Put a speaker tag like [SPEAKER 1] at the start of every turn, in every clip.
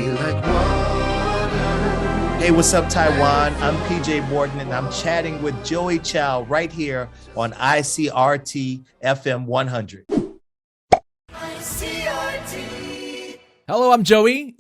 [SPEAKER 1] like water. Hey, what's up, Taiwan? I'm PJ Morton, and I'm chatting with Joey Chow right here on ICRT FM 100.
[SPEAKER 2] ICRT. Hello, I'm Joey,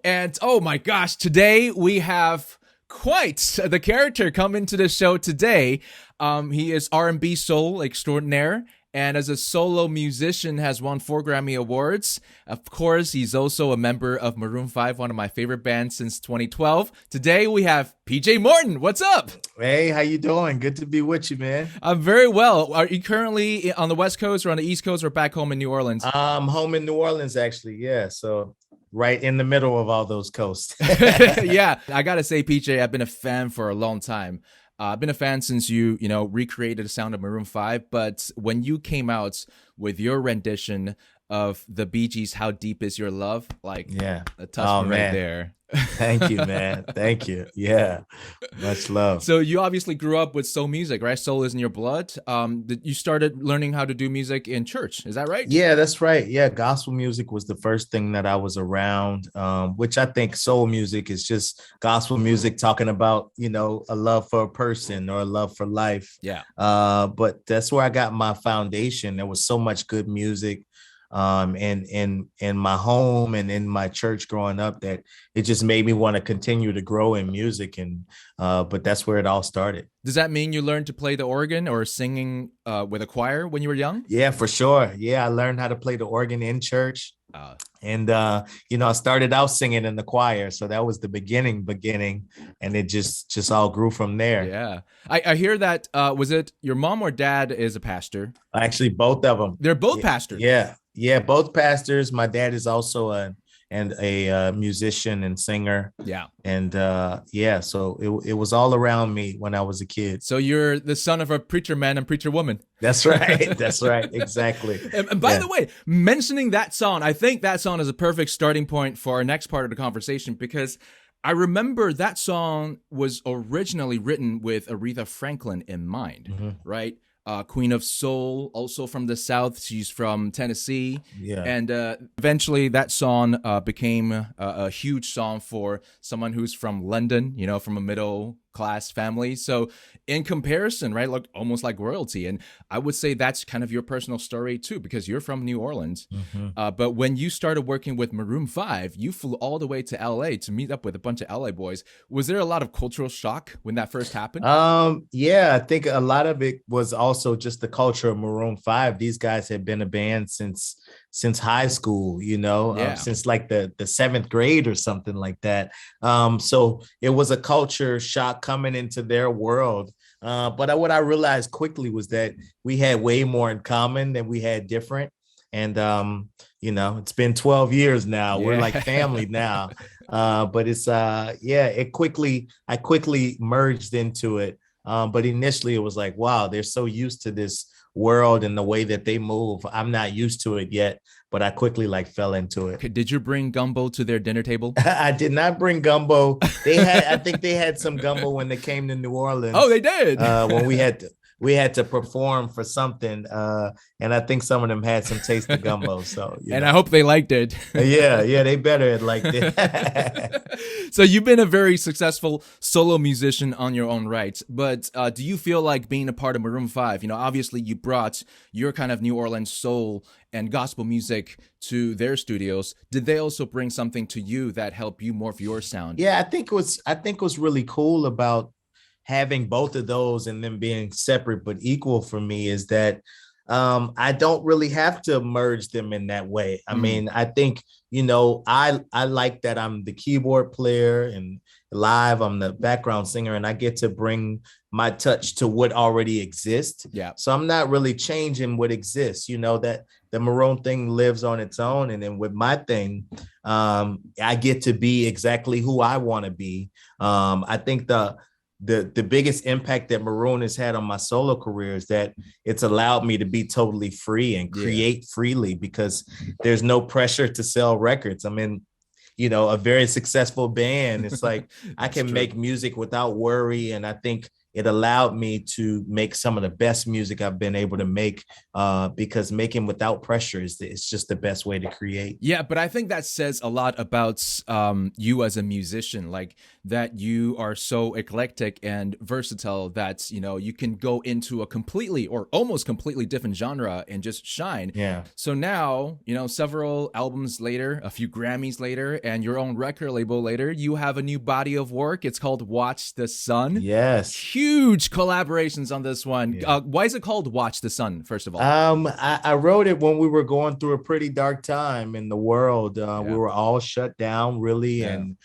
[SPEAKER 2] and oh my gosh, today we have quite the character come into the show today. He is R&B soul extraordinaire, and as a solo musician has won 4 Grammy Awards. Of course, he's also a member of Maroon 5, one of my favorite bands since 2012. Today we have PJ Morton. What's up?
[SPEAKER 1] Hey, how you doing? Good to be with you, man.
[SPEAKER 2] I'm very well. Are you currently on the West Coast or on the East Coast or back home in New Orleans?
[SPEAKER 1] I'm home in New Orleans, actually. Yeah, so right in the middle of all those coasts.
[SPEAKER 2] Yeah, I gotta say, PJ, I've been a fan for a long time. I've been a fan since you recreated the sound of Maroon 5. But when you came out with your rendition of the Bee Gees' "How Deep Is Your Love," a touch right there.
[SPEAKER 1] Thank you, man. Thank you. Yeah, much love.
[SPEAKER 2] So you obviously grew up with soul music, right? Soul is in your blood. You started learning how to do music in church. Is that right?
[SPEAKER 1] Yeah, that's right. Yeah, gospel music was the first thing that I was around, which I think soul music is just gospel music talking about, a love for a person or a love for life.
[SPEAKER 2] Yeah.
[SPEAKER 1] But that's where I got my foundation. There was so much good music in my home and in my church growing up that it just made me want to continue to grow in music. And but that's where it all started.
[SPEAKER 2] Does that mean you learned to play the organ or singing with a choir when you were young?
[SPEAKER 1] Yeah, for sure. Yeah, I learned how to play the organ in church. And I started out singing in the choir. So that was the beginning, and it just all grew from there.
[SPEAKER 2] Yeah. I hear that, was it your mom or dad is a pastor?
[SPEAKER 1] Actually, both of them.
[SPEAKER 2] They're both pastors.
[SPEAKER 1] Yeah, both pastors. My dad is also a musician and singer.
[SPEAKER 2] Yeah.
[SPEAKER 1] And so it was all around me when I was a kid.
[SPEAKER 2] So you're the son of a preacher man and preacher woman.
[SPEAKER 1] That's right. That's right. Exactly.
[SPEAKER 2] And by the way, mentioning that song, I think that song is a perfect starting point for our next part of the conversation, because I remember that song was originally written with Aretha Franklin in mind, right? Queen of Soul, also from the South. She's from Tennessee.
[SPEAKER 1] Yeah.
[SPEAKER 2] And eventually that song became a huge song for someone who's from London, from a middle class family. So in comparison, right, almost like royalty. And I would say that's kind of your personal story too, because you're from New Orleans. But when you started working with Maroon 5, you flew all the way to LA to meet up with a bunch of LA boys. Was there a lot of cultural shock when that first happened?
[SPEAKER 1] Yeah, I think a lot of it was also just the culture of Maroon 5. These guys had been a band since high school, since like the 7th grade or something like that. So it was a culture shock coming into their world. But what I realized quickly was that we had way more in common than we had different. And, it's been 12 years now. Yeah. We're like family now. But it's, I quickly merged into it. But initially it was like, wow, they're so used to this world and the way that they move. I'm not used to it yet, but I quickly fell into it.
[SPEAKER 2] Did you bring gumbo to their dinner table?
[SPEAKER 1] I did not bring gumbo. I think they had some gumbo when they came to New Orleans.
[SPEAKER 2] Oh, they did.
[SPEAKER 1] When we had to perform for something, and I think some of them had some taste of gumbo. So,
[SPEAKER 2] I hope they liked it.
[SPEAKER 1] Yeah, they better had liked it.
[SPEAKER 2] So you've been a very successful solo musician on your own right, but do you feel like being a part of Maroon 5? Obviously you brought your kind of New Orleans soul and gospel music to their studios. Did they also bring something to you that helped you morph your sound?
[SPEAKER 1] Yeah, I think what's really cool about having both of those and them being separate but equal for me is that I don't really have to merge them in that way. I mean, I think, I like that I'm the keyboard player and live, I'm the background singer, and I get to bring my touch to what already exists.
[SPEAKER 2] Yeah.
[SPEAKER 1] So I'm not really changing what exists, that the Maroon thing lives on its own. And then with my thing, I get to be exactly who I want to be. I think the biggest impact that Maroon has had on my solo career is that it's allowed me to be totally free and create freely, because there's no pressure to sell records. I mean, a very successful band. It's like I can make music without worry. And I think it allowed me to make some of the best music I've been able to make, because making without pressure is just the best way to create.
[SPEAKER 2] Yeah, but I think that says a lot about you as a musician, like that you are so eclectic and versatile that, you know, you can go into a completely or almost completely different genre and just shine.
[SPEAKER 1] Yeah.
[SPEAKER 2] So now, you know, several albums later, a few Grammys later, and your own record label later, you have a new body of work. It's called Watch the Sun.
[SPEAKER 1] Yes.
[SPEAKER 2] Huge collaborations on this one.
[SPEAKER 1] Yeah.
[SPEAKER 2] Why is it called Watch the Sun, first of all?
[SPEAKER 1] I wrote it when we were going through a pretty dark time in the world. We were all shut down, really.
[SPEAKER 2] Yeah.
[SPEAKER 1] And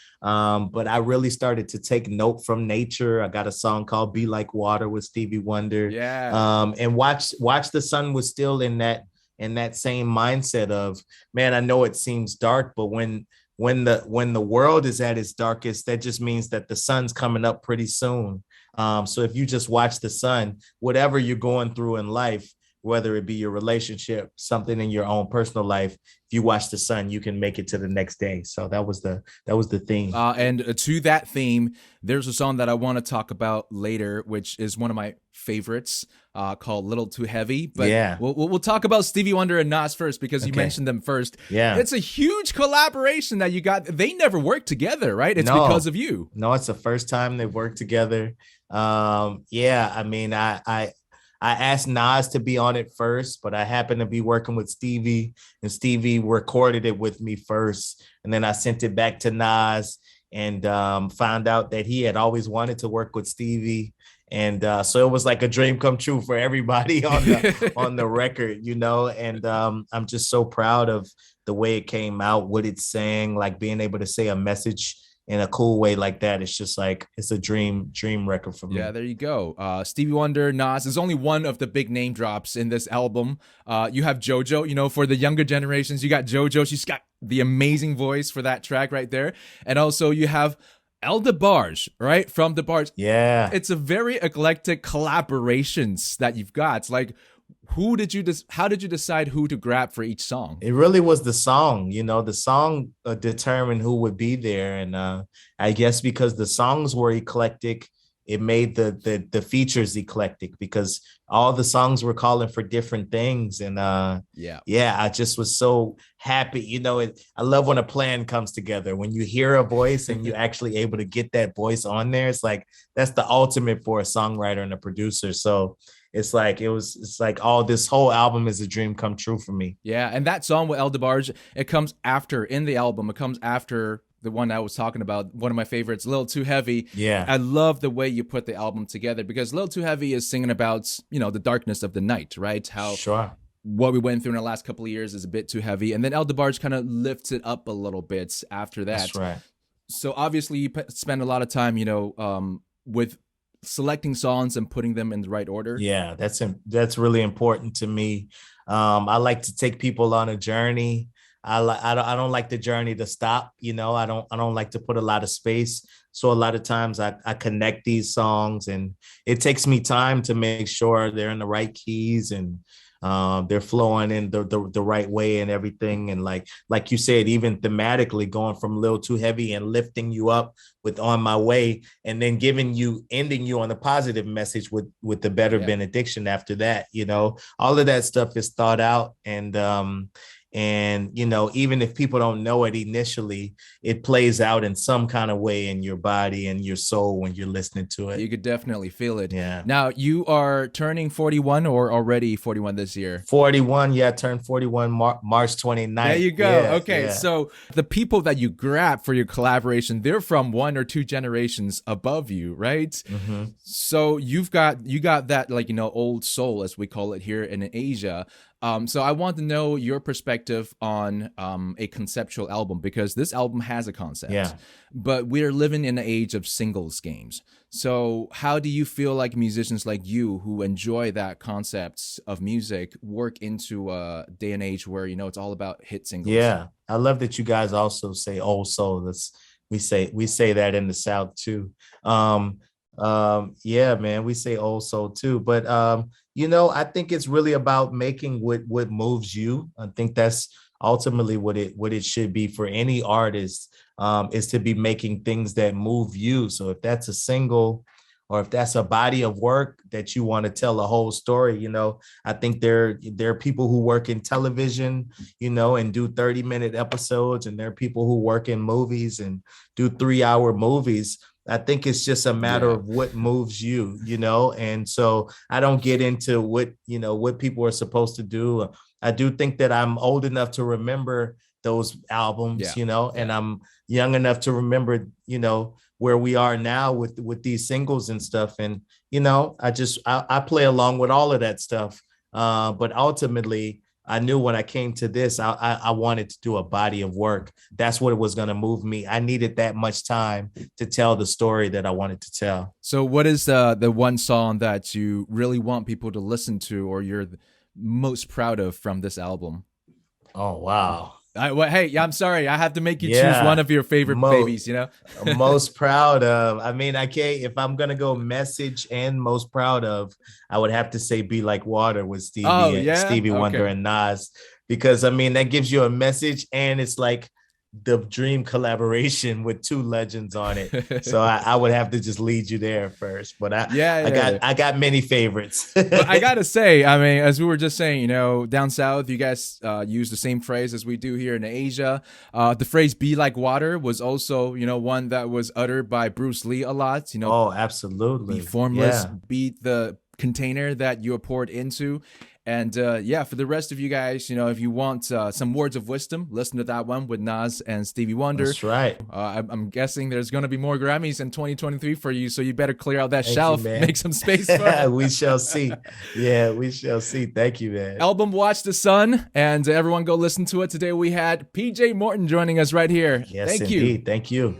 [SPEAKER 1] but I really started to take note from nature. I got a song called Be Like Water with Stevie Wonder.
[SPEAKER 2] Yeah.
[SPEAKER 1] And Watch the Sun was still in that same mindset of, man, I know it seems dark, but when the world is at its darkest, that just means that the sun's coming up pretty soon. So if you just watch the sun, whatever you're going through in life, whether it be your relationship, something in your own personal life, if you watch the sun, you can make it to the next day. So that was the theme.
[SPEAKER 2] And to that theme, there's a song that I want to talk about later, which is one of my favorites, called "Little Too Heavy." But
[SPEAKER 1] yeah,
[SPEAKER 2] we'll talk about Stevie Wonder and Nas first, because you mentioned them first.
[SPEAKER 1] Yeah,
[SPEAKER 2] it's a huge collaboration that you got. They never worked together, right? It's because of you.
[SPEAKER 1] No, it's the first time they worked together. Yeah, I mean, I asked Nas to be on it first, but I happened to be working with Stevie, and Stevie recorded it with me first. And then I sent it back to Nas and found out that he had always wanted to work with Stevie. And so it was like a dream come true for everybody on the record, you know. And I'm just so proud of the way it came out, what it's saying, like being able to say a message in a cool way like that. It's just like, it's a dream record for me.
[SPEAKER 2] Yeah, there you go. Stevie Wonder, Nas is only one of the big name drops in this album. You have JoJo, you know, for the younger generations, you got JoJo. She's got the amazing voice for that track right there. And also you have El DeBarge, right? From DeBarge.
[SPEAKER 1] Yeah.
[SPEAKER 2] It's a very eclectic collaborations that you've got. Like, how did you decide who to grab for each song?
[SPEAKER 1] It really was the song, you know. The song determined who would be there. And I guess because the songs were eclectic, it made the features eclectic, because all the songs were calling for different things. And yeah, I just was so happy. You know, I love when a plan comes together. When you hear a voice and you're actually able to get that voice on there, it's like, that's the ultimate for a songwriter and a producer. So it's like all this whole album is a dream come true for me.
[SPEAKER 2] Yeah, and that song with El DeBarge, it comes after in the album. It comes after the one I was talking about, one of my favorites, Little Too Heavy.
[SPEAKER 1] Yeah.
[SPEAKER 2] I love the way you put the album together, because Little Too Heavy is singing about, you know, the darkness of the night, right? How what we went through in the last couple of years is a bit too heavy. And then El DeBarge kind of lifts it up a little bit after that.
[SPEAKER 1] That's right.
[SPEAKER 2] So obviously you spend a lot of time, you know, with selecting songs and putting them in the right order.
[SPEAKER 1] Yeah, that's really important to me. I like to take people on a journey. I don't like the journey to stop, you know. I don't like to put a lot of space. So a lot of times I connect these songs, and it takes me time to make sure they're in the right keys and they're flowing in the right way and everything. And like you said, even thematically, going from Little Too Heavy and lifting you up with On My Way, and then ending you on a positive message with the Better Benediction after that. You know, all of that stuff is thought out. And, you know, even if people don't know it initially, it plays out in some kind of way in your body and your soul when you're listening to it.
[SPEAKER 2] You could definitely feel it.
[SPEAKER 1] Yeah.
[SPEAKER 2] Now, you are turning 41 or already 41 this year?
[SPEAKER 1] 41. Yeah, I turned 41 March 29th.
[SPEAKER 2] There you go.
[SPEAKER 1] Yeah,
[SPEAKER 2] okay.
[SPEAKER 1] Yeah.
[SPEAKER 2] So the people that you grab for your collaboration, they're from one or two generations above you, right?
[SPEAKER 1] Mm-hmm.
[SPEAKER 2] So you got that, like, you know, old soul, as we call it here in Asia. So I want to know your perspective on a conceptual album, because this album has a concept, but we're living in an age of singles games. So how do you feel like musicians like you who enjoy that concept of music work into a day and age where, you know, it's all about hit singles?
[SPEAKER 1] Yeah, I love that you guys also say old soul. We say that in the South too. Yeah, man, we say old soul too. But you know, I think it's really about making what moves you. I think that's ultimately what it should be for any artist, is to be making things that move you. So if that's a single, or if that's a body of work that you want to tell a whole story, you know, I think there are people who work in television, you know, and do 30-minute episodes, and there are people who work in movies and do 3-hour movies. I think it's just a matter of what moves you, you know, and so I don't get into what, you know, what people are supposed to do. I do think that I'm old enough to remember those albums, you know, and I'm young enough to remember, you know, where we are now with these singles and stuff. And, you know, I play along with all of that stuff. But ultimately, I knew when I came to this, I wanted to do a body of work. That's what was going to move me. I needed that much time to tell the story that I wanted to tell.
[SPEAKER 2] So what is the one song that you really want people to listen to, or you're most proud of from this album?
[SPEAKER 1] Oh, wow.
[SPEAKER 2] Hey, I'm sorry. I have to make you choose one of your favorite babies, you know?
[SPEAKER 1] Most proud of. I mean, I can't, if I'm going to go message and most proud of, I would have to say Be Like Water with Stevie Wonder and Nas, because I mean, that gives you a message, and it's like the dream collaboration with two legends on it. So I would have to just lead you there first, but I got many favorites.
[SPEAKER 2] But I gotta say, I mean, as we were just saying, you know, down south, you guys use the same phrase as we do here in Asia. The phrase "be like water" was also, you know, one that was uttered by Bruce Lee a lot. You know,
[SPEAKER 1] oh, absolutely.
[SPEAKER 2] Be formless, be the container that you are poured into. And for the rest of you guys, you know, if you want some words of wisdom, listen to that one with Nas and Stevie Wonder.
[SPEAKER 1] That's right.
[SPEAKER 2] I'm guessing there's going to be more Grammys in 2023 for you, so you better clear out that shelf, make some space for it.
[SPEAKER 1] We shall see. Yeah, we shall see. Thank you, man.
[SPEAKER 2] Album Watch the Sun, and everyone go listen to it. Today we had PJ Morton joining us right here.
[SPEAKER 1] Yes,
[SPEAKER 2] Thank
[SPEAKER 1] indeed.
[SPEAKER 2] you.
[SPEAKER 1] Thank you.